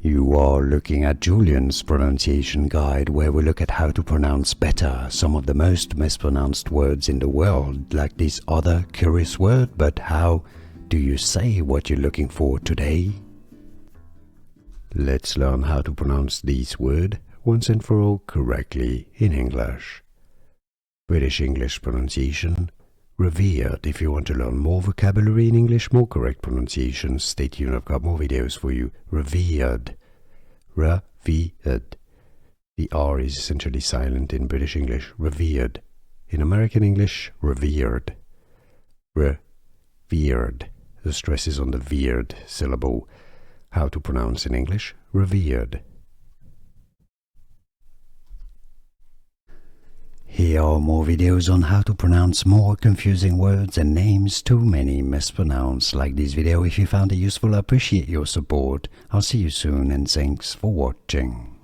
You are looking at Julian's pronunciation guide, where we look at how to pronounce better some of the most mispronounced words in the world, like this other curious word. But how do you say what you're looking for today? Let's learn how to pronounce this word once and for all correctly in English. British English pronunciation: revered. If you want to learn more vocabulary in English, more correct pronunciations, stay tuned, I've got more videos for you. Revered. Revered. The R is essentially silent in British English. Revered. In American English, revered. Revered. The stress is on the veered syllable. How to pronounce in English: revered. Here are more videos on how to pronounce more confusing words and names too many mispronounced. Like this video if you found it useful. I appreciate your support. I'll see you soon and thanks for watching.